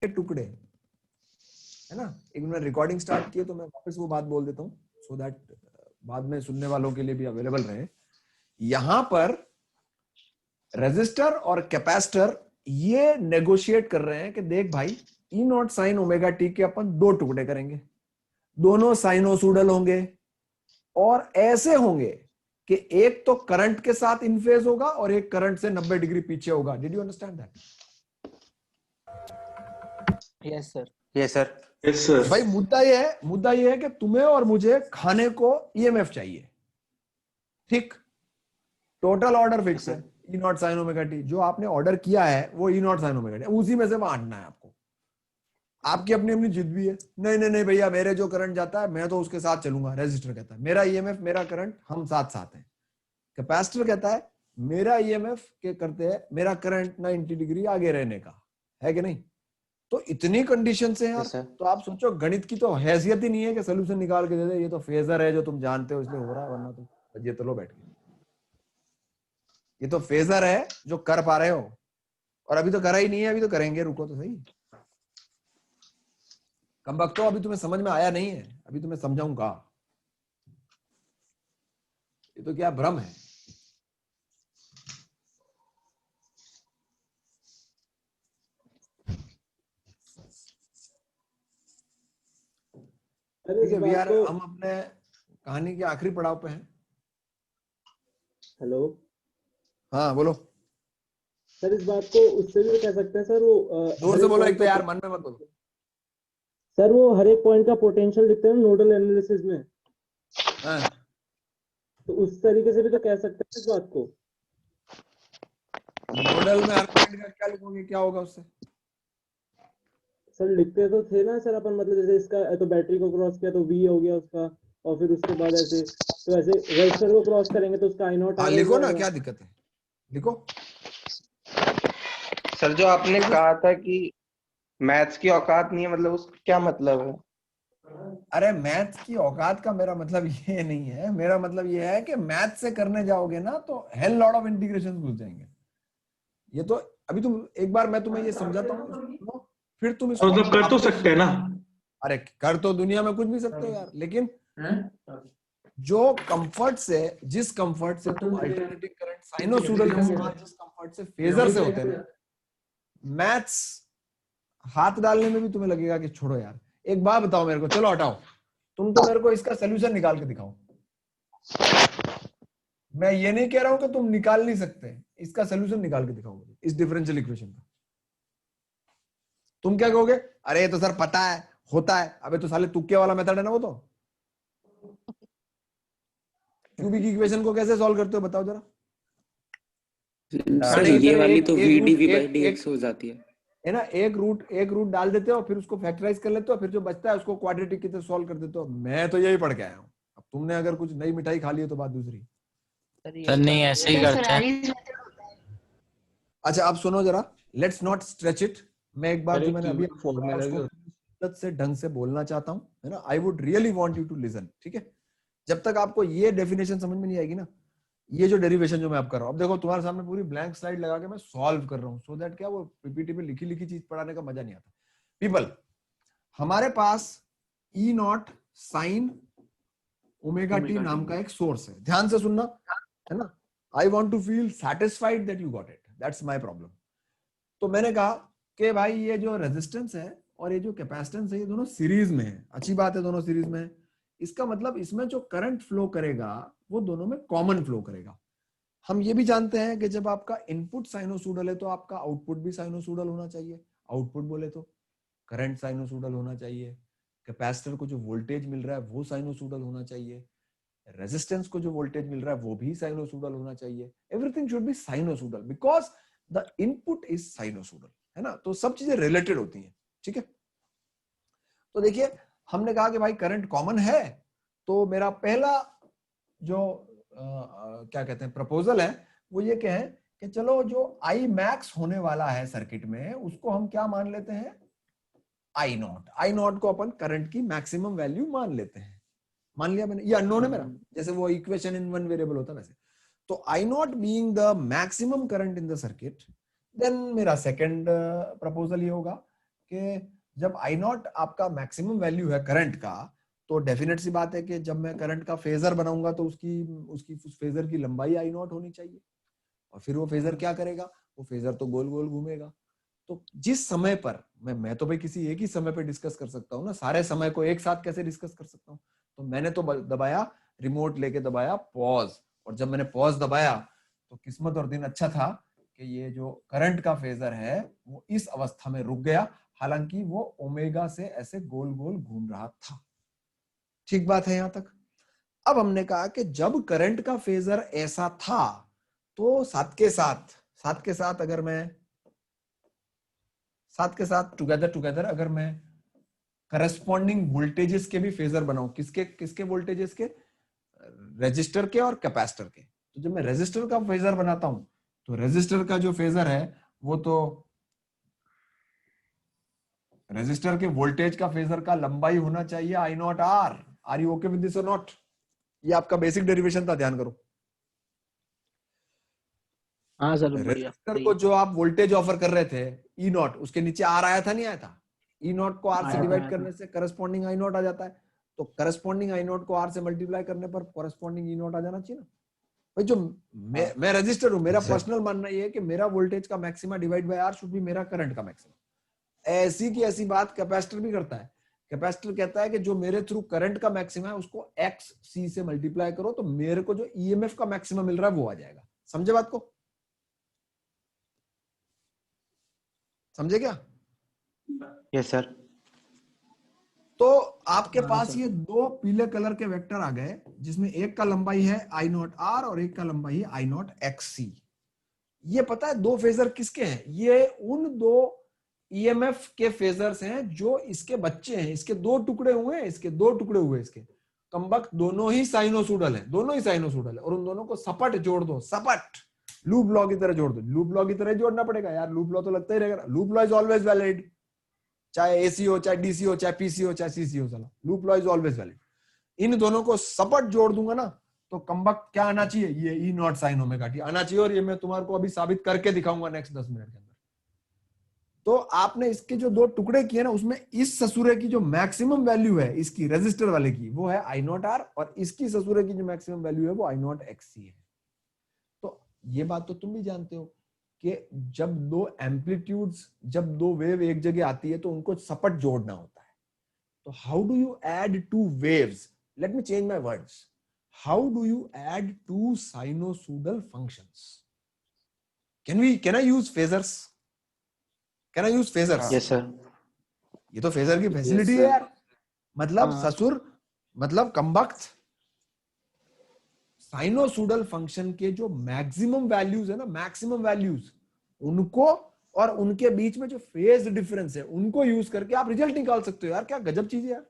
के टुकड़े, है ना। एक मिनट रिकॉर्डिंग स्टार्ट किए तो मैं वापस वो बात बोल देता हूँ, सो दैट बाद में सुनने वालों के लिए भी अवेलेबल रहे। यहां पर रेजिस्टर और कैपेसिटर ये नेगोशिएट कर रहे हैं कि देख भाई, ई नॉट साइन ओमेगा टी के अपन दो टुकड़े करेंगे, दोनों साइनोसुडल होंगे और ऐसे होंगे कि एक तो करंट के साथ इन फेज होगा और एक करंट से 90 डिग्री पीछे होगा। Did you understand that? Yes sir. Yes sir. Yes sir. भाई मुद्दा ये है कि तुम्हें और मुझे खाने को ईएमएफ चाहिए, ठीक। टोटल ऑर्डर फिक्स है, E not sine omega T. जो आपने ऑर्डर किया है वो ई नॉट साइन ओमेगा टी, उसी में से बांटना है आपको। आपकी अपनी अपनी जिद भी है, नहीं नहीं नहीं भैया, मेरे जो करंट जाता है मैं तो उसके साथ चलूंगा। रेजिस्टर कहता है मेरा ईएमएफ मेरा करंट हम साथ साथ हैं। कैपेसिटर कहता है मेरा ईएमएफ के करते हैं मेरा करंट 90 डिग्री आगे रहने का, है कि नहीं। तो इतनी कंडीशन है यार। तो आप सोचो, गणित की तो हैसियत ही नहीं है कि सोल्यूशन निकाल के दे दे, ये तो फेजर है जो तुम जानते हो इसलिए हो रहा है, वरना तो ये तो लो बैठ के, ये तो फेजर है जो कर पा रहे हो, और अभी तो करा ही नहीं है, अभी तो करेंगे, रुको तो सही। कम वक्त तो अभी तुम्हें समझ में आया नहीं है, अभी तुम्हें समझाऊंगा। ये तो क्या भ्रम है। ठीक है यार, हम अपने कहानी के आखिरी पड़ाव पे हैं। हेलो, हाँ बोलो सर। इस बात को उससे भी कह सकते हैं सर, वो जोर से बोलो, एक तो यार मन में मत बोलो। सर वो हर एक पॉइंट का पोटेंशियल दिखता है नोडल एनालिसिस में। हाँ। तो उस तरीके से भी तो कह सकते हैं इस बात को। नोडल में हर पॉइंट का क्या लिखोगे, क्या होगा उससे? सर लिखते तो थे ना सर अपन, मतलब जैसे इसका तो बैटरी को क्रॉस किया तो वी हो गया उसका, और फिर उसके बाद ऐसे तो ऐसे रेजिस्टर को क्रॉस करेंगे तो उसका आई नॉट। हाँ लिखो ना, क्या दिक्कत है, लिखो। सर जो आपने कहा था कि मैथ्स की औकात नहीं है, मतलब उसका क्या मतलब है? अरे मैथ्स की औकात का मेरा मतलब ये नहीं है, मेरा मतलब ये है कि मैथ से करने जाओगे ना तो हेल लॉट ऑफ इंटीग्रेशन घुस जाएंगे। ये तो अभी तुम एक बार मैं तुम्हें ये समझाता हूँ, फिर तुम इसको मतलब कर तो सकते हैं ना। अरे कर तो दुनिया में कुछ भी सकते हो यार, लेकिन जो कंफर्ट से, जिस कंफर्ट से तुम अल्टरनेटिंग करंट साइनोसॉइडल के साथ, जिस कंफर्ट से फेजर से होते हैं, मैथ्स हाथ डालने में भी तुम्हें लगेगा कि छोड़ो यार। एक बात बताओ मेरे को, चलो हटाओ, तुम तो मेरे को इसका सोल्यूशन निकाल के दिखाओ। मैं ये नहीं कह रहा हूं कि तुम निकाल नहीं सकते, इसका सोल्यूशन निकाल के दिखाओ इस डिफरेंशियल इक्वेशन का। तुम क्या कहोगे, अरे ये तो सर पता है होता है। अबे तो साले तुक्के वाला मेथड है ना वो तो। क्यूबिक इक्वेशन को कैसे सॉल्व करते हो बताओ जरा। सर ये वाली तो V D V by D X हो जाती है ना। एक रूट डाल देते हो, फिर उसको फैक्टराइज कर लेते हो, फिर जो बचता है उसको क्वाड्रेटिक की तरह सॉल्व कर देते हो। मैं तो यही पढ़ के आया हूँ। अब तुमने अगर कुछ नई मिठाई खा ली है तो बात दूसरी। सर नहीं ऐसे ही करते हैं। अच्छा अब सुनो जरा, लेट्स नॉट स्ट्रेच इट। मैं एक बार जो मैंने अभी उसको से ढंग से बोलना चाहता हूँ, है ना। I would really want you to listen, ठीक है। जब तक आपको ये डेफिनेशन समझ में नहीं आएगी ना, ये जो डेरिवेशन जो मैं अब कर रहा हूँ, अब देखो तुम्हारे सामने पूरी ब्लैंक स्लाइड लगा के मैं सॉल्व कर रहा हूँ, सो दैट क्या वो पीपीटी में लिखी लिखी चीज पढ़ाने का मजा नहीं आता। पीपल, हमारे पास ई नॉट साइन ओमेगा टी नाम का एक सोर्स है, ध्यान से सुनना, है ना। I want to feel satisfied that you got it, that's my problem. तो मैंने कहा कि भाई ये जो रेजिस्टेंस है और ये जो कैपेसिटेंस है, ये दोनों सीरीज में है। अच्छी बात है, दोनों सीरीज में है। इसका मतलब इसमें जो करंट फ्लो करेगा वो दोनों में कॉमन फ्लो करेगा। हम ये भी जानते हैं कि जब आपका इनपुट साइनोसॉइडल है तो आपका आउटपुट भी साइनोसॉइडल होना चाहिए। आउटपुट बोले तो करंट साइनोसॉइडल होना चाहिए, कैपेसिटर को जो वोल्टेज मिल रहा है वो साइनोसॉइडल होना चाहिए, रेजिस्टेंस को जो वोल्टेज मिल रहा है वो भी साइनोसॉइडल होना चाहिए। Everything should be sinusoidal because the input is sinusoidal, है ना। तो सब चीजें रिलेटेड होती हैं, ठीक है। तो देखिए, हमने कहा कि भाई करंट कॉमन है, तो मेरा पहला जो क्या कहते हैं प्रपोजल है वो ये कहें कि चलो जो आई मैक्स होने वाला है सर्किट में उसको हम क्या मान लेते हैं, आई नॉट। आई नॉट को अपन करंट की मैक्सिमम वैल्यू मान लेते हैं। मान लिया मैंने, ये अननोन है मेरा, जैसे वो इक्वेशन इन वन वेरिएबल होता है वैसे। तो I naught being the maximum current in the circuit, then मेरा सेकंड प्रपोजल ये होगा कि जब आई नॉट आपका मैक्सिमम वैल्यू है करंट का, तो डेफिनेट सी बात है कि जब मैं करंट का फेजर बनाऊंगा तो उसकी उसकी उस फेजर की लंबाई आई नॉट होनी चाहिए, और फिर वो फेजर क्या करेगा, वो फेजर तो गोल गोल घूमेगा। तो जिस समय पर मैं तो भाई किसी एक ही समय पे डिस्कस कर सकता हूँ ना, सारे समय को एक साथ कैसे डिस्कस कर सकता हूँ। तो मैंने तो दबाया, रिमोट लेके दबाया पॉज, और जब मैंने पॉज दबाया तो किस्मत और दिन अच्छा था कि ये जो करंट का फेजर है वो इस अवस्था में रुक गया, हालांकि वो ओमेगा से ऐसे गोल गोल घूम रहा था। ठीक बात है यहां तक। अब हमने कहा कि जब करंट का फेजर ऐसा था तो साथ के साथ अगर मैं टुगेदर अगर मैं करस्पॉन्डिंग वोल्टेजेस के भी फेजर बनाऊं, किसके वोल्टेजेस के, रेजिस्टर के और कैपेसिटर के। तो जब मैं रेजिस्टर का फेजर बनाता हूं तो रेजिस्टर का जो फेजर है वो तो रेजिस्टर के वोल्टेज का फेजर का लंबाई होना चाहिए I naught R. Are you okay with this और नॉट? ये आपका बेसिक डेरिवेशन था, ध्यान करो। हाँ सर बढ़िया। रेजिस्टर को जो आप वोल्टेज ऑफर कर रहे थे ई नॉट, उसके नीचे आर आया था नहीं आया था? ई नॉट को आर से आया डिवाइड था। करने से करस्पॉन्डिंग आई नॉट आ जाता है, तो करस्पॉन्डिंग आई नॉट को आर से मल्टीप्लाई करने पर करस्पॉन्डिंग ई नॉट आ जाना चाहिए ना भाई। जो मैं रजिस्टर हूं, मेरा पर्सनल मानना ये है कि मेरा वोल्टेज का maxima divide by R should be मेरा करंट का मैक्सिमा। ऐसी की ऐसी बात कैपेसिटर भी करता है। कैपेसिटर कहता है कि जो मेरे थ्रू करंट का मैक्सिमा है उसको एक्स सी से मल्टीप्लाई करो तो मेरे को जो ईएमएफ का मैक्सिमा मिल रहा है वो आ जाएगा। समझे बात को? समझे क्या? Yes sir. तो आपके हाँ पास सर। ये दो पीले कलर के वेक्टर आ गए, जिसमें एक का लंबाई है आई नॉट आर और एक का लंबाई है आई नॉट एक्स सी। ये पता है दो फेजर किसके हैं? ये उन दो ईएमएफ के फेजर्स हैं जो इसके बच्चे हैं। इसके दो टुकड़े हुए, इसके कमबख्त दोनों ही साइनोसोडल है, और उन दोनों को सपट जोड़ दो, सपट लूप लॉ की तरह जोड़ दो। लूप लॉ की तरह जोड़ना पड़ेगा यार, लूप लॉ तो लगता ही रहेगा। Loop law is always valid, चाहे एसी हो, चाहे डीसी हो, चाहे पीसी हो, चाहे सीसी हो, चला loop law is always valid. इन दोनों को सपट जोड़ दूंगा ना तो कमबख्त क्या आना चाहिए? ये E not sine omega T आना चाहिए, और ये मैं तुम्हारे को अभी साबित करके दिखाऊंगा नेक्स्ट 10 मिनट के अंदर। तो आपने इसके जो दो टुकड़े किए ना, उसमें इस ससुरे की जो मैक्सिमम वैल्यू है इसकी रेजिस्टर वाले की, वो है आई नॉट आर, और इसकी ससुरे की जो मैक्सिमम वैल्यू है वो आई नॉट एक्स सी है। तो ये बात तो तुम भी जानते हो कि जब दो एम्पलीट्यूड्स, जब दो वेव एक जगह आती है तो उनको सपट जोड़ना होता है। तो how do you add two waves? Let me change my words. How do you add two sinusoidal functions? can I use phasers? Can I use phasers? Yes sir. ये तो फेजर की फैसिलिटी है यार। मतलब हाँ। ससुर, मतलब कमबख्त साइनोसोडल फंक्शन के जो मैक्सिमम वैल्यूज है ना, मैक्सिमम वैल्यूज, उनको और उनके बीच में जो फेज डिफरेंस है उनको यूज करके आप रिजल्ट निकाल सकते हो यार। क्या गजब चीज है यार।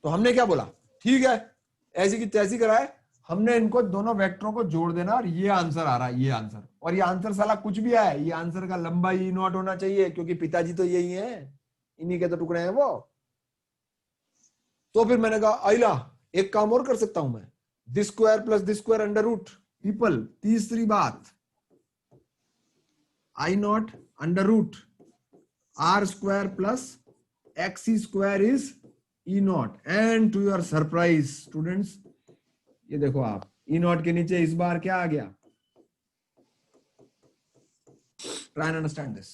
तो हमने क्या बोला, ठीक है ऐसी की तैसी कराए, हमने इनको दोनों वेक्टरों को जोड़ देना और ये आंसर आ रहा है, ये आंसर। और ये आंसर साला कुछ भी है, ये आंसर का लंबाई ई नॉट होना चाहिए, क्योंकि पिताजी तो यही है, इन्हीं के तो टुकड़े हैं वो। तो फिर मैंने कहा आइला एक काम और कर सकता हूं मैं, this square plus this square under root. People, तीसरी बात, I naught under root R square plus X square is E naught. And to your surprise students, ये देखो आप, ई नॉट के नीचे इस बार क्या आ गया? Try and understand this.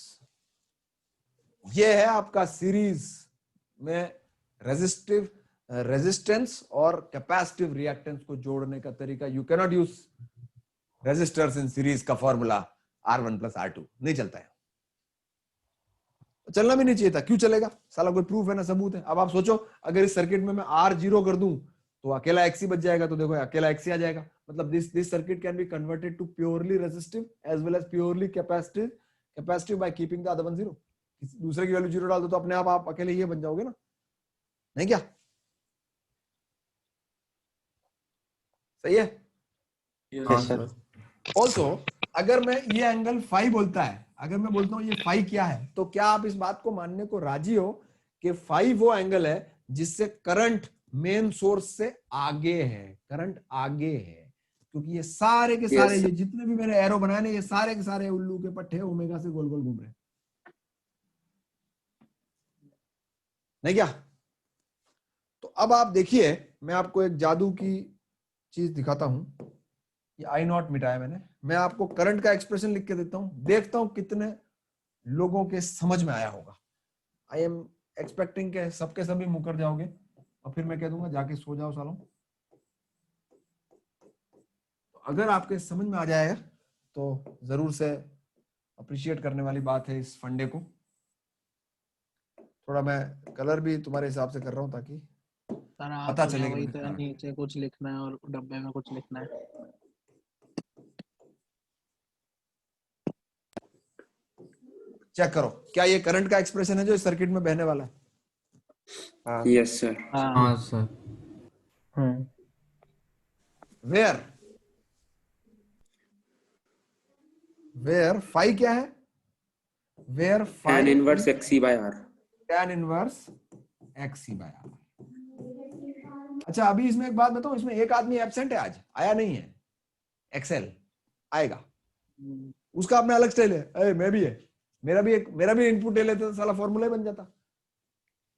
ये है आपका सीरीज में रेजिस्टेंस और कैपेसिटिव रिएक्टेंस को जोड़ने का तरीका। You can not use resistors in series का फॉर्मूला R1 + R2, नहीं चलता है, चलना भी नहीं चाहिए था। क्यों चलेगा साला? कोई प्रूफ है ना, सबूत है। अब आप सोचो अगर इस सर्किट में मैं R0 कर दूं तो अकेला एक्सी बच जाएगा। तो देखो अकेला एक्सी आ जाएगा, मतलब this circuit can be converted to purely resistive as well as purely capacitive by keeping the other one zero. दूसरे की वैल्यू 0 डाल दो तो अपने आप अकेले ये बन जाओगे ना, नहीं क्या? सही है। Yes sir. ऑल्सो अगर मैं ये एंगल फाई बोलता है, अगर मैं बोलता हूं ये फाई क्या है, तो क्या आप इस बात को मानने को राजी हो कि फाई वो एंगल है जिससे करंट मेन सोर्स से आगे है, करंट आगे है? क्योंकि ये सारे के सारे ये जितने भी मैंने एरो बनाए ना, ये सारे के सारे उल्लू के पट्टे ओमेगा से गोल गोल घूम रहे हैं। नहीं क्या? तो अब आप देखिए, मैं आपको एक जादू की चीज दिखाता हूं। ये आई नॉट मिटाया मैंने। मैं आपको करंट का एक्सप्रेशन लिख के देता हूं, देखता हूं कितने लोगों के समझ में आया होगा। आई एम एक्सपेक्टिंग के सबके सभी मुकर जाओगे और फिर मैं कह दूंगा जाके सो जाओ सालों। तो अगर आपके समझ में आ जाएगा तो जरूर से अप्रिशिएट करने वाली बात है इस फंडे को। थोड़ा मैं कलर भी तुम्हारे हिसाब से कर रहा हूं ताकि सर आप पता चले कि वही मैं तो क्या नीचे कुछ लिखना है और डब्बे में कुछ लिखना है। चेक करो, क्या ये करंट का एक्सप्रेशन है जो इस सर्किट में बहने वाला है? हाँ यस सर। हाँ सर। वेयर फाई क्या है? Where tan phi inverse xc by r। tan inverse XC by R। अच्छा, अभी इसमें एक बात बताऊं, इसमें एक आदमी एब्सेंट है, आज आया नहीं है। एक्सेल आएगा, उसका अपना अलग स्टाइल है। मैं भी है, मेरा भी इनपुट ले लेते तो साला फॉर्मूला ही बन जाता।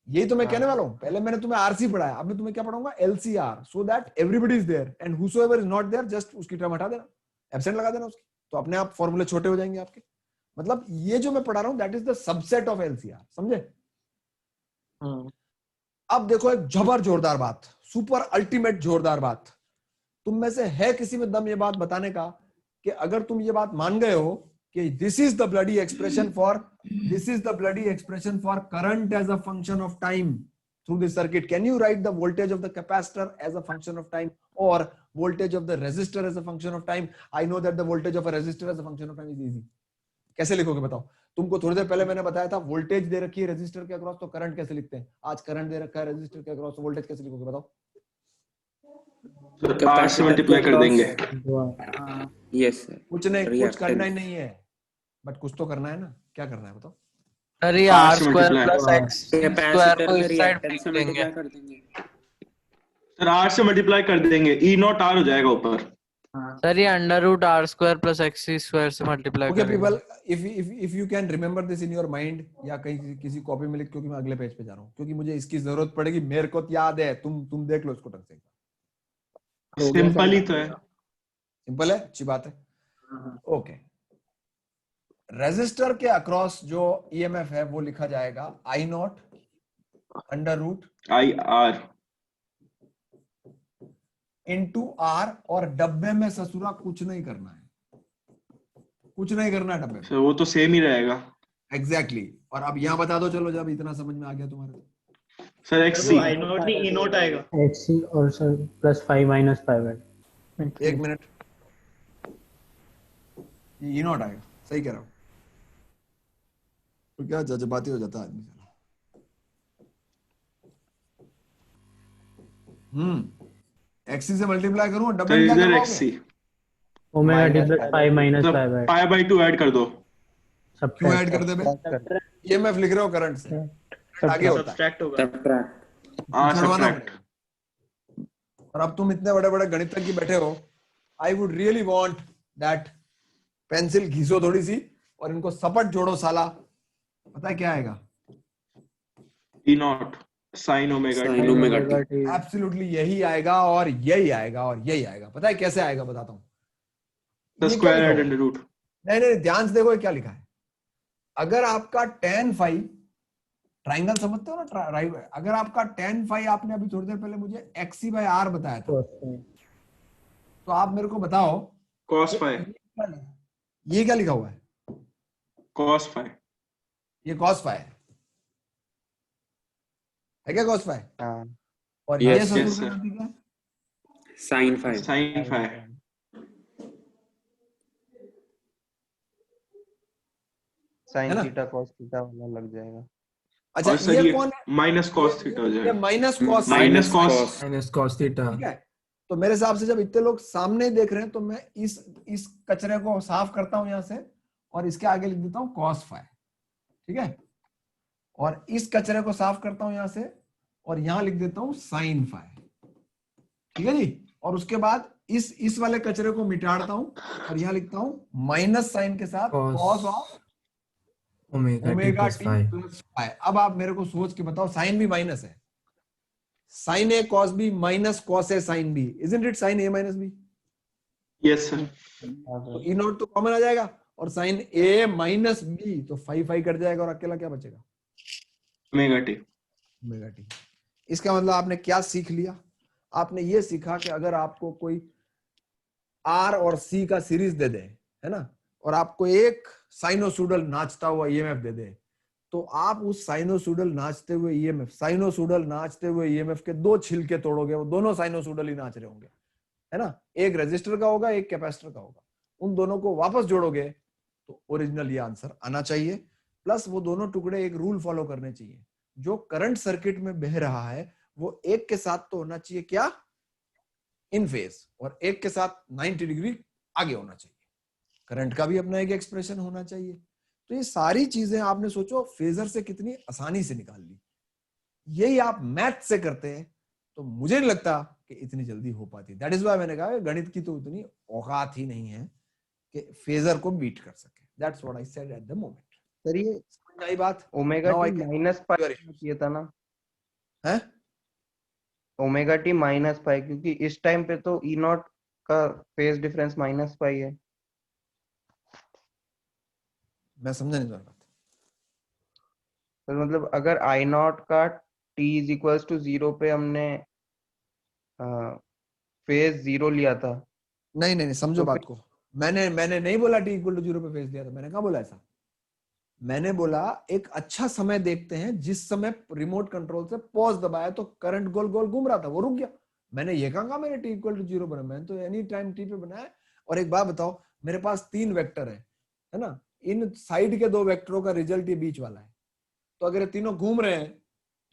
यही तो मैं कहने वाला हूं। पहले मैंने तुम्हें आरसी पढ़ाया, अब मैं तुम्हें क्या पढ़ाऊंगा? LCR, so that everybody is there and whosoever is not there just उसकी टर्म हटा देना, एब्सेंट लगा देना उसकी, तो अपने आप फॉर्मूले छोटे हो जाएंगे आपके। मतलब ये जो मैं पढ़ा रहा हूं that is the subset of LCR, समझे? अब देखो एक जबर जोरदार बात, सुपर अल्टीमेट जोरदार बात। तुम में से है किसी में दम ये बात बताने का कि अगर तुम ये बात मान गए हो कि this is the bloody expression for current as a function of time through this circuit, can you write the voltage of the capacitor as a function of time और voltage of the resistor as a function of time? I know that the voltage of a resistor as a function of time is easy. कैसे लिखोगे बताओ? तुमको थोड़ी देर पहले मैंने बताया था वोल्टेज दे रखी है रेजिस्टर के अक्रॉस तो करंट कैसे लिखते हैं। आज करंट दे रखा है रेजिस्टर के अक्रॉस तो वोल्टेज कैसे लिखोगे बताओ? R से मल्टीप्लाई कर देंगे। Yes sir. कुछ नहीं, कुछ Reactance। करना ही नहीं है, बट कुछ तो करना है ना। क्या करना है बताओ? सर ये R आर से square multiply। Plus X square capacitor को में इस साइड रिएक्टेंस से फेंक देंगे। मल्टीप्लाई कर देंगे। सर R से मल्टीप्लाई कर देंगे, E नॉट R हो जाएगा ऊपर। सर ये under root R square plus X square से मल्टीप्लाई ओके करेंगे। People, if you can remember this in your mind या कहीं किसी कॉपी में लिख, क्योंकि मैं अगले पेज पे जा रहा हूँ, क्योंकि मुझे इसकी जरूरत पड़ेगी। मेरे को तो याद है, तुम देख लो इसको ढंग से। सिंपल ही तो है। सिंपल है, अच्छी बात है। ओके, रेजिस्टर के अक्रॉस जो ईएमएफ है वो लिखा जाएगा I naught under root IR। Into R, और डब्बे में ससुरा कुछ नहीं करना है, कुछ नहीं करना है डब्बे में। सर वो तो सेम ही रहेगा। एग्जैक्टली और अब यहाँ बता दो, चलो जब इतना समझ में आ गया तुम्हारे। Sir XC। आई नॉट नहीं ई नॉट आएगा। XC और सर प्लस 5 माइनस 5 है। एक मिनट, ये नॉट आएगा, सही कह रहा हूँ। तो क्या जज्बाती हो जाता है आदमी। एक्सी से मल्टीप्लाई करूँ, सर डबल क्या इधर करवाओगे? XC। Omega T plus 5 minus sir 5 है। पाई बाई 2 ऐड कर दो। सब क्यों ऐड कर दे बे? ईएमएफ लिख रहे हो करंट से, आगे होता है। सब्सट्रैक्ट होगा। सब्ट्रैक्ट। हाँ छुड़वाना सब्ट्रैक्ट। पड़ेगा। और अब तुम इतने बड़े बड़े गणितज्ञ बैठे हो, I would really want that pencil घिसो थोड़ी सी और इनको सपट जोड़ो साला। पता है क्या आएगा? E naught sine omega Sin omega T. Absolutely यही आएगा और यही आएगा और यही आएगा। पता है कैसे आएगा? बताता हूँ। द ये क्या स्क्वायर लिखा एट हुआ है? Under root. नहीं, ध्यान से देखो ये क्या लिखा है। अगर आपका tan फाई, ट्राइंगल समझते हो ना, अगर आपका tan फाई, आपने अभी थोड़ी देर पहले मुझे XC by R बताया था, तो आप मेरे को बताओ cos phi। ये क्या लिखा हुआ है? cos phi। ये cos phi है क्या? cos phi। हाँ और Yes, ये ससुर yes, का sir। नाती क्या है? Sine phi. sin phi। है sin ना? थीटा cos थीटा वाला लग जाएगा। अच्छा, और सर ये ये कौन है? माइनस cos थीटा हो ये जाएगा। Minus cos minus sin। cos। Minus cos theta. ठीक है, तो मेरे हिसाब से जब इतने लोग सामने देख रहे हैं तो मैं इस कचरे को साफ करता हूं यहां से और इसके आगे लिख देता हूं cos phi। ठीक है, और इस कचरे को साफ करता हूं यहां से और यहां लिख देता हूं sin phi। ठीक है जी, और उसके बाद इस वाले कचरे को मिटाता हूं और यहां लिखता हूं माइनस साइन के साथ Cos। cos of omega T plus phi. अब आप मेरे को सोच के बताओ, साइन भी माइनस है, sine A cos B minus cos A sine B, isn't it sine A minus B? Yes sir. तो ई नॉट तो कॉमन आ जाएगा, और साइन ए माइनस बी तो फाई फाई कट जाएगा, और अकेला क्या बचेगा? Omega T. Omega T. इसका मतलब आपने क्या सीख लिया? आपने ये सीखा कि अगर आपको कोई आर और सी का सीरीज दे दे, है ना, और आपको एक साइनोसोडल नाचता हुआ ईएमएफ दे दे, तो आप उस साइनोसोडल नाचते हुए ईएमएफ के दो छिलके तोड़ोगे, वो दोनों साइनोसोडल ही नाच रहे होंगे, है ना, एक रेजिस्टर का होगा, एक कैपेसिटर का होगा, उन दोनों को वापस जोड़ोगे तो ओरिजिनल ये आंसर आना चाहिए। प्लस वो दोनों टुकड़े एक रूल फॉलो करने चाहिए, जो करंट सर्किट में बह रहा है वो एक के साथ तो होना चाहिए क्या, इन फेज, और एक के साथ 90 डिग्री आगे होना चाहिए। करंट का भी अपना एक एक्सप्रेशन होना चाहिए। तो ये सारी चीजें आपने सोचो फेजर से कितनी आसानी से निकाल ली। यही आप मैथ से करते हैं तो मुझे नहीं लगता कि इतनी जल्दी हो पाती। दैट इज व्हाई मैंने कहा गणित की तो इतनी औकात ही नहीं है कि फेजर को बीट कर सके। That's what I said at the moment. Sir ये समझ आई बात? Omega Now I T can- minus pi किया था ना, है ओमेगा टी माइनस पाई, क्योंकि इस टाइम पे तो ई नॉट का फेज डिफरेंस माइनस पाई है। मैं समझा नहीं तुम्हारी बात। तो मतलब अगर आई नॉट का टी इज इक्वल्स टू 0 पे हमने फेज 0 लिया था, नहीं नहीं नहीं, समझो तो बात को। मैंने नहीं बोला टी इक्वल टू 0 पे फेज दिया था। मैंने कहा बोला ऐसा? मैंने बोला एक अच्छा समय देखते हैं जिस समय रिमोट कंट्रोल से पॉज दबाया तो करंट गोल गोल घूम रहा था, वो रुक गया। मैंने ये कहा मैंने टी इक्वल टू 0 बनाया, मैंने तो एनी टाइम टी पे बनाया। और एक बात बताओ, मेरे पास 3 वेक्टर है ना, इन साइड के 2 वेक्टरों का रिजल्ट ये बीच वाला है, तो अगर ये तीनों घूम रहे हैं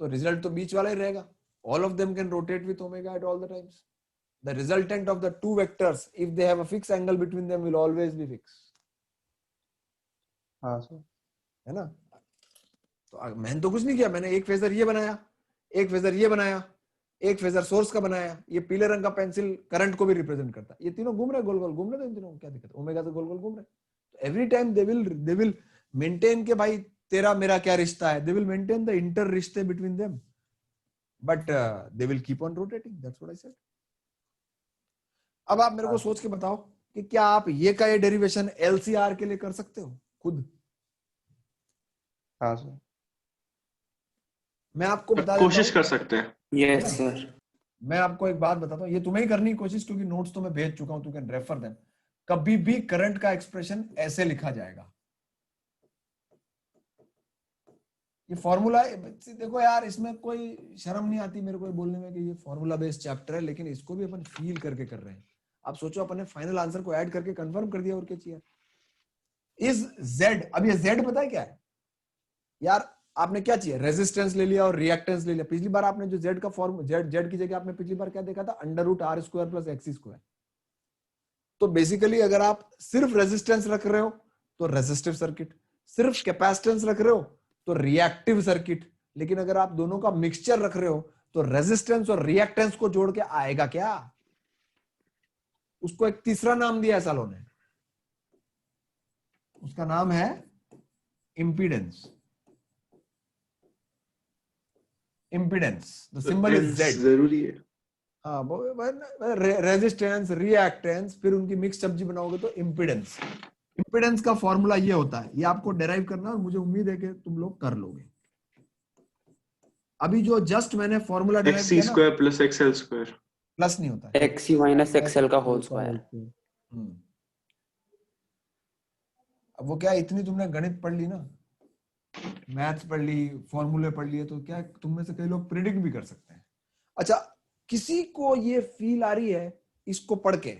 तो रिजल्ट तो बीच वाला ही रहेगा। All of them can rotate with omega at all the times. The resultant of the 2 vectors, if they have a fixed angle between them, will always be fixed. हाँ सर, है ना? तो मैंने तो कुछ नहीं किया, मैंने एक फेजर ये बनाया, एक फेजर ये बनाया, एक फेजर सोर्स का बनाया। ये पीले रंग का पेंसिल करंट को भी रिप्रेजेंट करता है। ये तीनों घूम रहे, गोल गोल घूम रहे, तो इन तीनों को क्या दिक्कत है? ओमेगा से गोल गोल घूम रहे। तो every time they will maintain के भाई तेरा मेरा क्या रिश्ता है, they will maintain the inter रिश्ते between them, but they will keep on rotating. That's what I said. अब आप मेरे को सोच के बताओ कि क्या आप ये का ये डेरिवेशन एलसीआर के लिए कर सकते हो खुद? हाँ सर, मैं आपको बता देता कोशिश हूं। कर सकते हैं। Yes sir. मैं आपको एक बात बताता हूँ, ये तुम्हें ही करनी कोशिश, क्योंकि नोट्स तो मैं भेज चुका हूं, तू कैन रेफर देम। कभी भी करंट का एक्सप्रेशन ऐसे लिखा जाएगा। ये फॉर्मूला देखो यार, इसमें कोई शर्म नहीं आती मेरे को बोलने में कि ये फॉर्मूला बेस्ड चैप्टर है, लेकिन इसको भी अपन फील करके कर रहे हैं। आप सोचो अपन ने फाइनल आंसर को ऐड करके कंफर्म कर दिया, और क्या चाहिए? इज जेड, अब ये जेड पता है क्या है यार? आपने क्या चाहिए? रेजिस्टेंस ले लिया और रिएक्टेंस ले लिया। पिछली बार आपने जो जेड का फॉर्म, जेड की जगह आपने पिछली बार क्या देखा था? √r² + x²। तो बेसिकली अगर आप सिर्फ रेजिस्टेंस रख रहे हो तो रेजिस्टिव सर्किट, सिर्फ कैपेसिटेंस रख रहे हो तो रिएक्टिव सर्किट, लेकिन अगर आप दोनों का मिक्सचर रख रहे हो तो रेजिस्टेंस और रिएक्टेंस को जोड़ के आएगा क्या? उसको एक तीसरा नाम दिया है सालों ने, उसका नाम है impedance. Impedance, the symbol is Z. जरूरी है। हाँ, रेजिस्टेंस, रिएक्टेंस, फिर उनकी मिक्स सब्जी बनाओगे तो इंपीडेंस। इंपीडेंस का फॉर्मूला ये होता है, ये आपको डेराइव करना, और मुझे उम्मीद है कि तुम लोग कर लोगे। अभी जो जस्ट मैंने फॉर्मूला डेराइव किया ना, xc² + xl²। प्लस नहीं होता है। XC - XL का होल स्क्वायर। अब वो क्या, इतनी तुमने गणित पढ़ ली ना, मैथ्स पढ़ ली, फॉर्मूले पढ़ लिए, तो क्या तुम में से कई लोग प्रिडिक्ट भी कर सकते हैं। अच्छा, किसी को ये फील आ रही है इसको पढ़ के,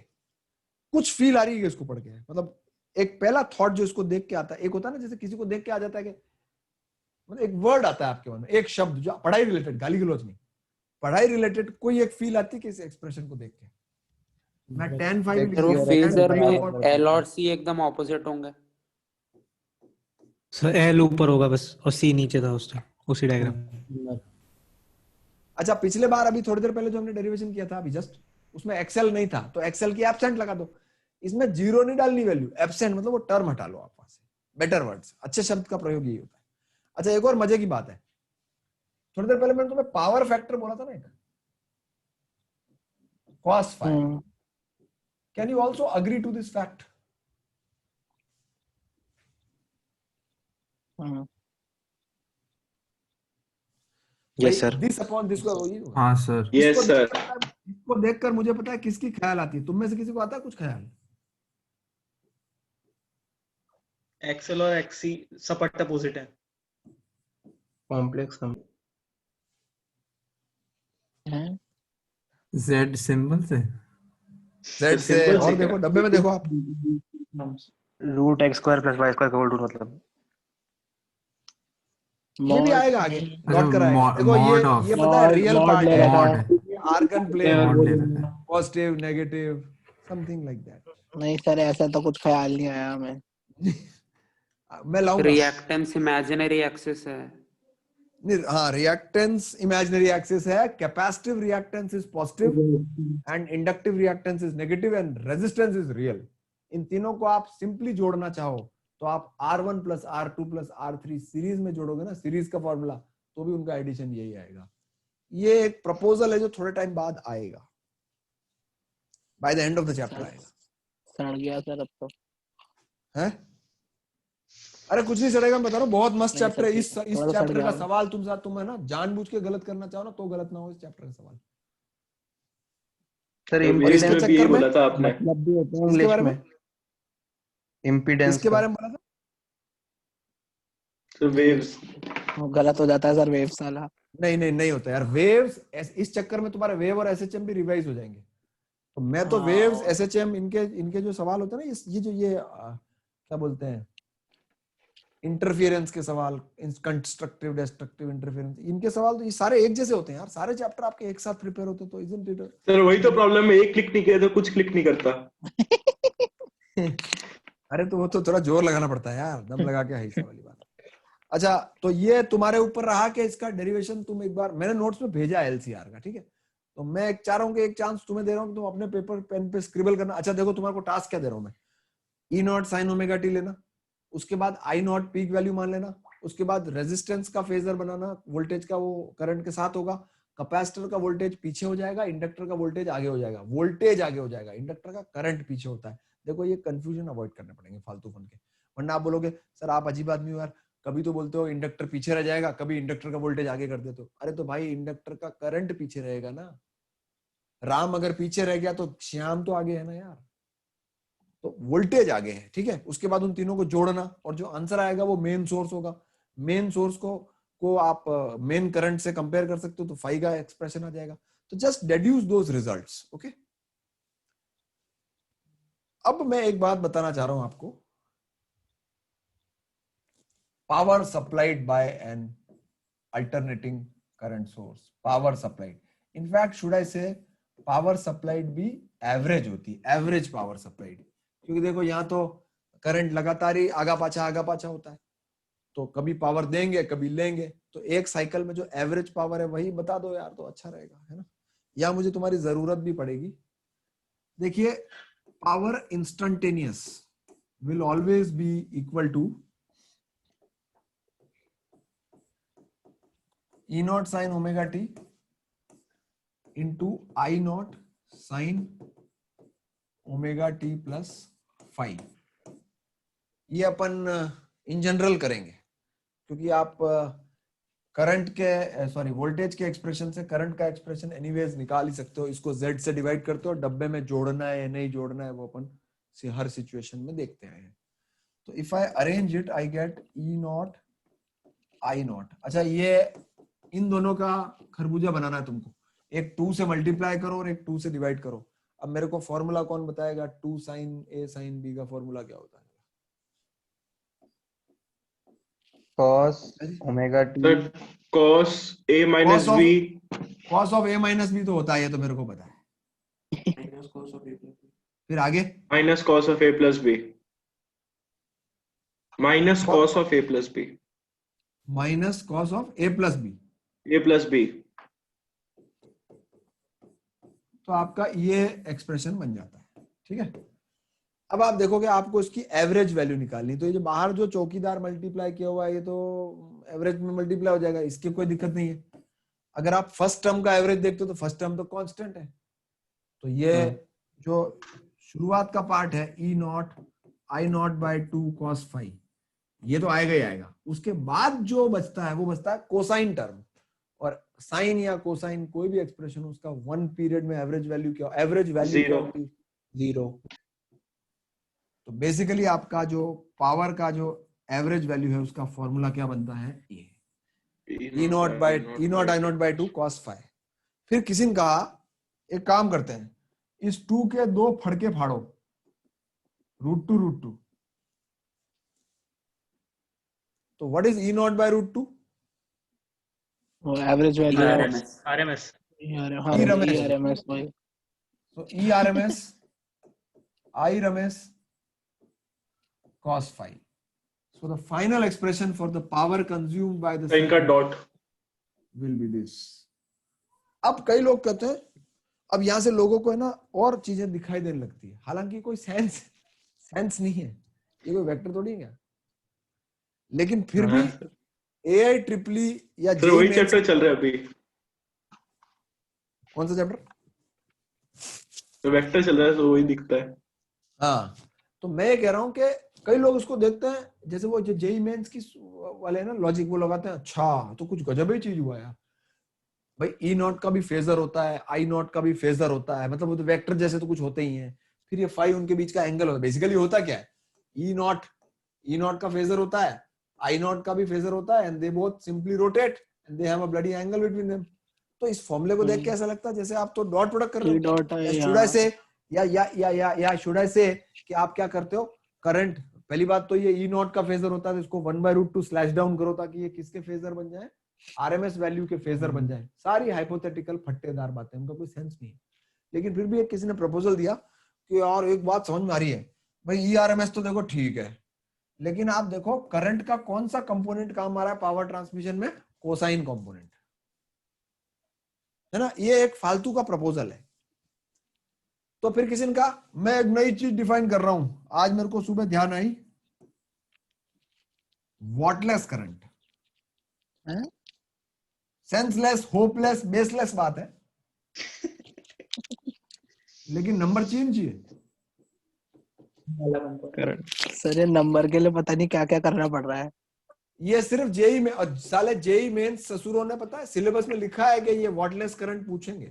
कुछ फील आ रही है इसको पढ़ के? मतलब एक पहला थॉट जो इसको देख के आता है, एक होता है ना जैसे किसी को देख के आ जाता है कि मतलब एक वर्ड आता है आपके मन में, एक शब्द जो पढ़ाई रिलेटेड, गाली गलौज नहीं, पढ़ाई रिलेटेड कोई एक फील आती है कि इस एक्सप्रेशन को देख के? मैं tan phi सर वो फेजर में L और C एकदम ऑपोजिट होंगे। सर L ऊपर होगा बस, और C नीचे था उस टाइम, उसी डायग्राम। अच्छा, पिछले बार अभी थोड़ी देर पहले जो हमने डेरिवेशन किया था अभी जस्ट, उसमें एक्सेल नहीं था, तो एक्सेल की एब्सेंट लगा दो। इसमें 0 नहीं डालनी वैल्यू, एब्सेंट मतलब वो टर्म हटा लो आप वहां से, बेटर वर्ड्स, अच्छे शब्द का प्रयोग यही होता है। अच्छा एक और मजे की बात है, थोड़ी देर पहले मैंने तुम्हें पावर फैक्टर बोला था ना एक, cos phi, can you also agree to this fact? Yes sir. This upon this को वही होगा। हाँ सर। Yes sir. इसको देखकर मुझे पता है किसकी ख्याल आती है, तुम में से किसी को आता है कुछ ख्याल? एक्सएल और एक्सी सपाट अपोजिट है। कॉम्प्लेक्स जेड सिंबल से, जेड से, सिंपल और से देखो क्या? डब्बे में देखो आप, root X square plus Y square का होल रूट मतलब ये भी आएगा आगे, डॉट कर आएगा। मॉड देखो ऑफ, ये पता है रियल पार्ट ले है, रखा मॉड है। है, ये आर्गन प्लेन, मॉड ले रखा है। Positive negative something like that. नहीं सर ऐसा तो कुछ ख्याल नहीं आया हमें। मैं लाऊंगा। रिएक्टेंस इमेजिनरी एक्सिस है। नहीं, हाँ रिएक्टेंस इमेजिनरी एक्सिस है, capacitive reactance is positive and inductive reactance is negative and resistance is real. इन तीनों को आप सिंपली जोड़ना चाहो तो आप R1 plus R2 plus R3 series में जोड़ोगे ना, सीरीज का फॉर्मूला, तो भी उनका एडिशन यही आएगा। ये एक प्रपोजल है जो थोड़े टाइम बाद आएगा, by the end of the chapter आएगा। सड़ गया सर अब तो। है? अरे कुछ नहीं सड़ेगा, मैं बता रहा हूँ, बहुत मस्त नहीं, चैप्टर है। इस थोड़ा तो सड़ चैप्टर गया का होगा। सवाल तुम है ना जानबूझ के गलत करना चाहो ना तो गलत ना हो इस चैप्टर का सवाल। सर तो और इसके वेव में भी ये चक्कर में बोला था आपने। मतलब भी होता है इसके इंग्लिश बारे में में इम्पीडेंस इसके बारे में बोला था। तो वेव्स वो गलत हो जाता है सर वेव साला। नहीं होता यार, वेव्स इस चक्कर में तुम्हारे वेव और एसएचएम भी रिवाइज हो जाएंगे। तो मैं तो वेव्स एसएचएम इनके जो सवाल होते हैं ना, ये जो क्या बोलते हैं, इंटरफियरेंस के सवाल, कंस्ट्रक्टिव डिस्ट्रक्टिव इंटरफियरेंस, इनके सवाल तो ये सारे एक जैसे होते हैं यार, सारे चैप्टर आपके एक साथ प्रिपेयर होते तो इजंट इट। सर वही तो प्रॉब्लम है, एक क्लिक नहीं किया तो कुछ क्लिक नहीं करता। अरे तो वो तो थोड़ा जोर लगाना पड़ता है यार, दम लगा के हिस्सा वाली बात। अच्छा तो ये तुम्हारे ऊपर रहा कि इसका डेरिवेशन तुम एक बार, मैंने नोट्स में भेजा एलसीआर का, ठीक है, तो मैं चाह रहा हूँ कि एक चांस तुम्हें दे रहा हूँ कि तुम अपने पेपर पेन पे स्क्रिबल करना। अच्छा देखो तुम्हारे को टास्क क्या दे रहा हूँ मैं, ई नॉट साइन ओमेगा टी लेना, उसके बाद आई नॉट पीक वैल्यू मान लेना, उसके बाद रेजिस्टेंस का फेजर बनाना, वोल्टेज का वो करंट के साथ होगा, कैपेसिटर का वोल्टेज पीछे हो जाएगा, इंडक्टर का वोल्टेज आगे हो जाएगा, वोल्टेज आगे हो जाएगा, इंडक्टर का करंट पीछे होता है। देखो ये कंफ्यूजन अवॉइड करने पड़ेंगे फालतू फन के, वरना आप बोलोगे सर आप अजीब आदमी हो यार, कभी तो बोलते हो इंडक्टर पीछे रह जाएगा, कभी इंडक्टर का वोल्टेज आगे कर देते हो। अरे तो भाई इंडक्टर का करंट पीछे रहेगा ना, राम अगर पीछे रह गया तो श्याम तो आगे है ना यार, तो वोल्टेज आगे है, ठीक है। उसके बाद उन तीनों को जोड़ना और जो आंसर आएगा वो मेन सोर्स होगा, मेन सोर्स को आप मेन करंट से कंपेयर कर सकते हो तो फाई का एक्सप्रेशन आ जाएगा। तो just deduce those results, okay. अब मैं एक बात बताना चाह रहा हूं आपको, power supplied by N alternating current source, power supplied, in fact should I से पावर सप्लाइड भी एवरेज होती, एवरेज पावर सप्लाइड, क्योंकि देखो यहाँ तो करंट लगातार ही आगा पाछा होता है, तो कभी पावर देंगे कभी लेंगे, तो एक साइकिल में जो एवरेज पावर है वही बता दो यार तो अच्छा रहेगा, है ना, या मुझे तुम्हारी जरूरत भी पड़ेगी। देखिए power instantaneous will always be equal to E naught sine omega T into I naught sine omega T plus phi. ये अपन इन जनरल करेंगे क्योंकि आप करंट के सॉरी वोल्टेज के एक्सप्रेशन से करंट का एक्सप्रेशन एनीवेज निकाल ही सकते हो, इसको Z से डिवाइड करते हो, डब्बे में जोड़ना है या नहीं जोड़ना है वो अपन से हर सिचुएशन में देखते हैं। तो if I arrange it I get E not I not. अच्छा ये इन दोनों का खरबूजा बनाना है तुमको, एक 2 से मल्टीप्लाई करो और एक 2 से डिवाइड करो। अब मेरे को फॉर्मूला कौन बताएगा, 2 साइन A साइन B का फॉर्मूला क्या होता है? cos omega T cos A minus B, cos of A minus B तो होता है, ये तो मेरे को पता है। फिर आगे minus cos of A plus B, minus cos of A plus B, minus cos of A plus B, A plus B। तो आपका ये एक्सप्रेशन बन जाता है, ठीक है। अब आप देखोगे आपको इसकी एवरेज वैल्यू निकालनी, तो ये जो बाहर जो चौकीदार मल्टीप्लाई किया हुआ है ये तो एवरेज में मल्टीप्लाई हो जाएगा, इसकी कोई दिक्कत नहीं है। अगर आप फर्स्ट टर्म का एवरेज देखते हो तो फर्स्ट टर्म तो कांस्टेंट है, तो ये जो शुरुआत का पार्ट है E naught I naught by 2 cos phi, ये तो आएगा ही आएगा। उसके बाद जो बचता है वो बचता है कोसाइन टर्म, और साइन या कोसाइन कोई भी एक्सप्रेशन उसका 1 पीरियड में एवरेज वैल्यू क्या, एवरेज वैल्यू क्या होती है, 0। तो बेसिकली आपका जो पावर का जो एवरेज वैल्यू है उसका फॉर्मूला क्या बनता है, ये E naught I naught by 2 cos phi। फिर किसी ने कहा एक काम करते हैं, इस 2 के 2 फड़के फाड़ो, √2 तो what is E naught by √2? Average value RMS RMS So E RMS I RMS cos phi. So the final expression for the power consumed by the इनका डॉट will be this. अब कई लोग कहते हैं, अब यहां से लोगों को है ना और चीजें दिखाई देने लगती है, हालांकि कोई सेंस नहीं है, ये कोई वेक्टर थोड़ी है, लेकिन फिर भी AI ट्रिपली या तो वही चैप्टर चल रहा है अभी, कौन सा चैप्टर? तो वेक्टर चल रहा है तो वही दिखता है। हाँ, तो मैं ये कह रहा हूँ कि कई लोग उसको देखते हैं, जैसे वो जो जेई मेंस की वाले ना लॉजिक वो लगाते हैं, अच्छा तो कुछ गजब ही चीज हुआ यार भाई, ई नॉट का भी फेजर होता है, आई नॉट का भी फेजर होता है, मतलब वो तो वेक्टर जैसे तो कुछ होते ही हैं, फिर ये फाई उनके बीच का एंगल होता है। बेसिकली होता क्या है, ई नॉट का फेजर होता है, आई नॉट का भी फेजर होता है, and they both simply rotate and they have a bloody angle between them. तो इस फॉर्मूले को देख के ऐसा लगता है जैसे आप तो डॉट प्रोडक्ट कर रहे हो। शुड आई से या शुड आई से कि आप क्या करते हो, करंट, पहली बात तो ये ई नॉट का फेजर होता है तो इसको 1/√2 स्लैश डाउन करो ताकि ये किसके फेजर बन जाए, आरएमएस वैल्यू के फेजर बन जाए। सारी हाइपोथेटिकल फट्टेदार बातें, उनका कोई सेंस नहीं है, लेकिन फिर भी एक किसी ने प्रपोजल दिया कि यार एक बात समझ में आ रही है भाई, ई आरएमएस तो देखो ठीक है, लेकिन आप देखो करंट का कौन सा कंपोनेंट काम आ रहा है पावर ट्रांसमिशन में, कोसाइन कंपोनेंट है ना। ये एक फालतू का प्रपोजल है। तो फिर किसी ने कहा मैं एक नई चीज डिफाइन कर रहा हूं, आज मेरे को सुबह ध्यान आई, wattless current. Senseless, hopeless, baseless बात है, लेकिन नंबर चेंज चाहिए। सर ये नंबर के लिए पता नहीं क्या क्या करना पड़ रहा है। ये सिर्फ जेई में, और साले जेई मेंस ससुरों ने पता है सिलेबस में लिखा है कि ये वॉटलेस करंट पूछेंगे,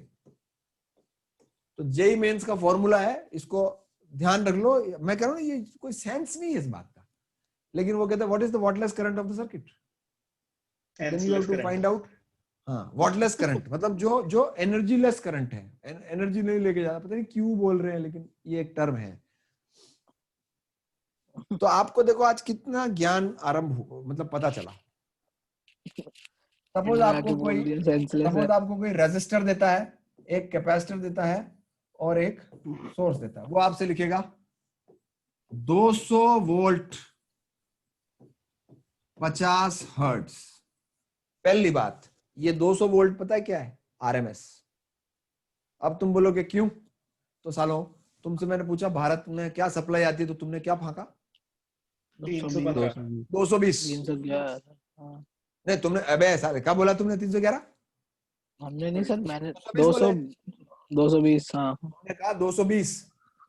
तो जेई मेंस का फॉर्मूला है, इसको ध्यान रख लो। मैं कह रहा हूं ये कोई सेंस नहीं है इस बात का, लेकिन वो कहते हैं what is the wattless current of the circuit, then you have to find out. हाँ, वॉटलेस करंट मतलब जो एनर्जी लेस करंट है, एनर्जी नहीं लेके जाता, पता नहीं क्यों बोल रहे हैं, लेकिन ये एक टर्म है। तो आपको देखो आज कितना ज्ञान आरंभ मतलब पता चला। सपोज आपको कोई रेजिस्टर देता है, एक कैपेसिटर देता है और एक सोर्स देता है, वो आपसे लिखेगा 200 वोल्ट 50 हर्ट्ज। पहली बात, ये 200 वोल्ट पता है क्या है, आरएमएस। अब तुम बोलोगे क्यों, तो सालों तुमसे मैंने पूछा भारत में क्या सप्लाई आती है, तो तुमने क्या फांका, 220। नहीं तुमने, अबे साले क्या बोला तुमने, 311? हमने नहीं सर, मैंने 220 हाँ मैंने कहा 220।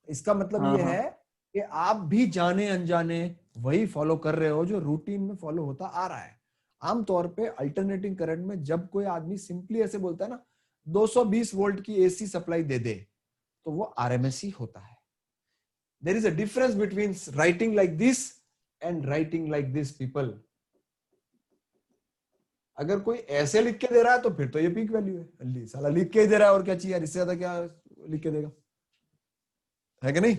इसका मतलब ये है कि आप भी जाने अनजाने वही फॉलो कर रहे हो जो रूटीन में फॉलो होता आ रहा है। आमतौर पे अल्टरनेटिंग करंट में जब कोई आदमी सिंपली ऐसे बोलता है ना 220 वोल्ट की एसी सप्लाई दे दे, तो वो आरएमएस ही होता है। There is a difference between writing like this and writing like this people. अगर कोई ऐसे लिख के दे रहा है तो फिर तो ये पीक वैल्यू है, साला लिख के ही दे रहा है और क्या चाहिए यार, इससे ज्यादा क्या लिख के देगा, है कि नहीं?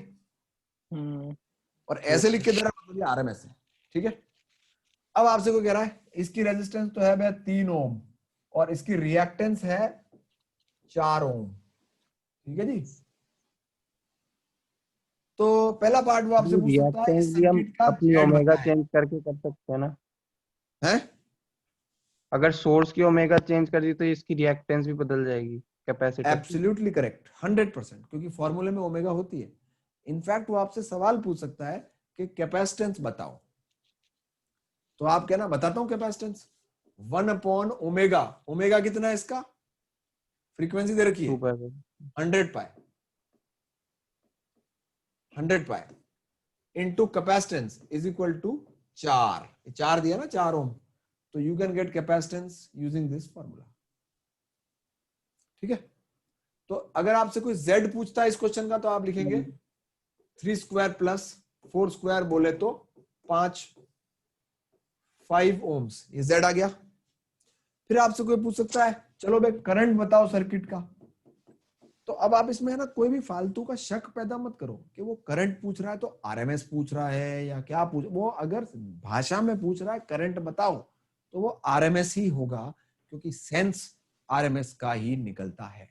और ऐसे लिख के दे रहा है मतलब ये आरएमएस है, ठीक है। अब आपसे कोई कह रहा है इसकी रेजिस्टेंस तो है भैया 3 ओम और इसकी रिएक्टेंस है 4 ओम, ठीक है जी। तो पहला पार्ट वो आपसे पूछ सकता है इस सर्किट का अपनी ओमेगा चेंज करके कर सकते हैं ना, है? अगर सोर्स की ओमेगा चेंज कर दी तो इसकी रिएक्टेंस भी बदल जाएगी कैपेसिटर। एब्सोल्युटली करेक्ट, 100%, क्योंकि फॉर्मूले में ओमेगा होती है। इनफैक्ट वो आपसे सवाल पूछ सकता है कि कैपेसिटेंस बताओ, तो आप कहना बताता हूं कैपेसिटेंस 1 ओमेगा। ओमेगा कितना है इसका, फ्रीक्वेंसी दे रखी है 100 pi, 100 pi into capacitance is equal to 4 दिया ना, 4 ओम। तो you can get capacitance using this formula. ठीक है, तो अगर आपसे कोई Z पूछता है इस क्वेश्चन का तो आप लिखेंगे 3 स्क्वायर प्लस 4 स्क्वायर बोले तो 5 ओम्स, ये Z आ गया। फिर आपसे कोई पूछ सकता है चलो भाई करंट बताओ सर्किट का, तो अब आप इसमें है ना कोई भी फालतू का शक पैदा मत करो कि वो करंट पूछ रहा है तो आरएमएस पूछ रहा है या क्या पूछ, वो अगर भाषा में पूछ रहा है करंट बताओ तो वो आरएमएस ही होगा, क्योंकि सेंस आरएमएस का ही निकलता है।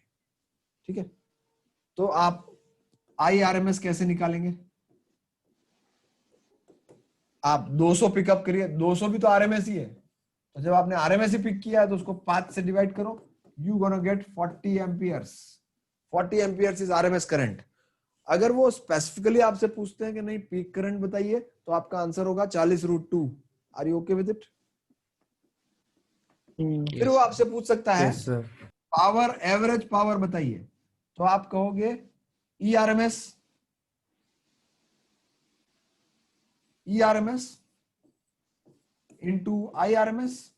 ठीक है, तो आप आई आरएमएस कैसे निकालेंगे, आप 200 पिकअप करिए, 200 भी तो आरएमएस ही है, तो जब आपने आरएमएस ही पिक किया है तो उसको 5 से डिवाइड करो, you gonna get 40 amperes. 40 amperes is RMS current. अगर वो स्पेसिफिकली आपसे पूछते हैं कि नहीं पीक करंट बताइए, तो आपका आंसर होगा 40√2। Are you okay with it? फिर वो आपसे पूछ सकता है पावर, एवरेज पावर बताइए, तो आप कहोगे ERMS into IRMS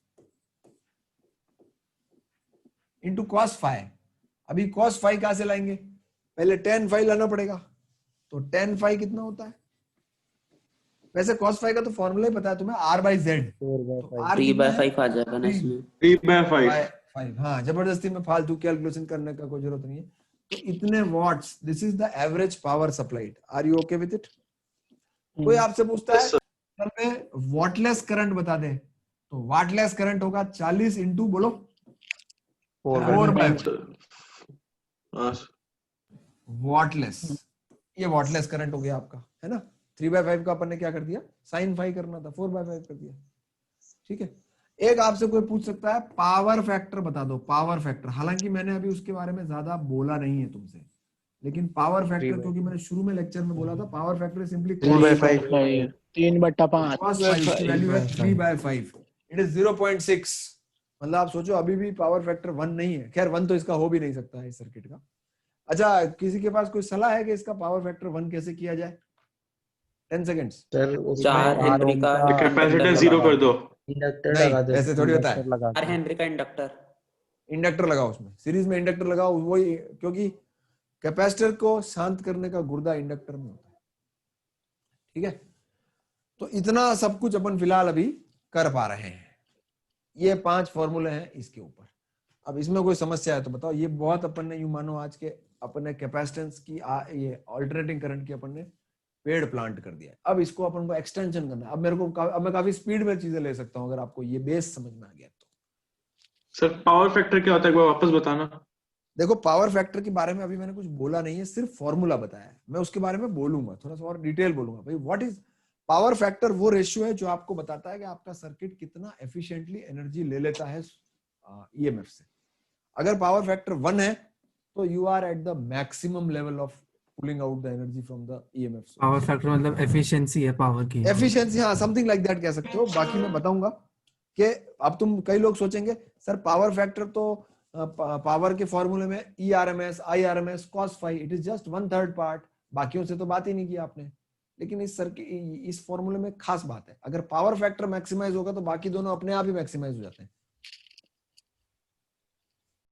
into cos phi. अभी cos फाई कहां से लाएंगे, पहले tan फाई लाना पड़ेगा, तो tan फाई कितना होता है, वैसे cos फाई का तो फॉर्मूला ही पता है तुम्हें, R/Z। 3/5 आ जाएगा ना इसमें, 3/5। हाँ, जबरदस्ती में फालतू कैलकुलेशन करने का कोई जरूरत नहीं है। तो इतने watts, this is the average power supplied. Are you okay with it? कोई आपसे पूछता है सर में वॉटलेस करंट बता दे, तो वॉटलेस करंट होगा 40 इंटू बोलो 4/5 वॉटलेस। ये वॉटलेस करंट हो गया आपका, है ना। 3/5 का अपन ने क्या कर दिया, साइन फाई करना था, 4/5 कर दिया। ठीक है, एक आपसे कोई पूछ सकता है पावर फैक्टर बता दो, पावर फैक्टर। हालांकि मैंने अभी उसके बारे में ज्यादा बोला नहीं है तुमसे, लेकिन पावर फैक्टर क्योंकि मैंने शुरू में लेक्चर में बोला था, पावर फैक्टर सिंपली 3/5 इसकी वैल्यू है 3/5, इट इज 0.6। मतलब आप सोचो अभी भी पावर फैक्टर 1 नहीं है। खैर 1 तो इसका हो भी नहीं सकता है इस सर्किट का। अच्छा, किसी के पास कोई सलाह है कि इसका पावर फैक्टर 1 कैसे किया जाए? 10 सेकेंड्स। 4 हेनरी का कैपेसिटर 0 कर दो। इंडक्टर नहीं, लगा दो, ऐसे थोड़ी होता है। 4 हेनरी का इंडक्टर, इंडक्टर लगाओ उसमें, सीरीज में इंडक्टर लगाओ, वही, क्योंकि कैपेसिटर को शांत करने का गुर्दा इंडक्टर में होता है। ठीक है, तो इतना सब कुछ अपन फिलहाल अभी कर पा रहे हैं। ये 5 फॉर्मूले हैं इसके ऊपर। अब इसमें कोई समस्या है तो बताओ। ये बहुत अपन ने, यूं मानो आज के अपन ने कैपेसिटेंस की ये अल्टरनेटिंग करंट की अपन ने पेड़ प्लांट कर दिया है। अब इसको अपन को एक्सटेंशन करना है। अब मैं काफी स्पीड में चीजें ले सकता हूं अगर आपको ये बेस समझ में आ गया तो। सर पावर फैक्टर क्या होता है, एक बार वापस बताना। देखो, पावर फैक्टर के बारे में अभी मैंने कुछ बोला नहीं है, सिर्फ फॉर्मूला बताया है। मैं उसके बारे में बोलूंगा, थोड़ा सा और डिटेल बोलूंगा। भाई व्हाट इज पावर फैक्टर? वो रेशियो है जो आपको बताता है कि आपका सर्किट कितना एफिशिएंटली एनर्जी ले लेता है ईएमएफ से। अगर पावर फैक्टर 1 है तो you are at the maximum level of pulling out the energy from the EMF. Power factor मतलब एफिशिएंसी है पावर की, एफिशिएंसी, हाँ, समथिंग लाइक दैट कह सकते हो। बाकी मैं बताऊंगा कि अब तुम, कई लोग सोचेंगे सर पावर फैक्टर तो पावर के फॉर्मूले में ERMS, IRMS, cos phi, it is just 1/3 part, बाकियों से तो बात ही नहीं की आपने। लेकिन इस फॉर्मूले में खास बात है, अगर पावर फैक्टर मैक्सिमाइज होगा तो बाकी दोनों अपने आप ही मैक्सिमाइज हो जाते हैं।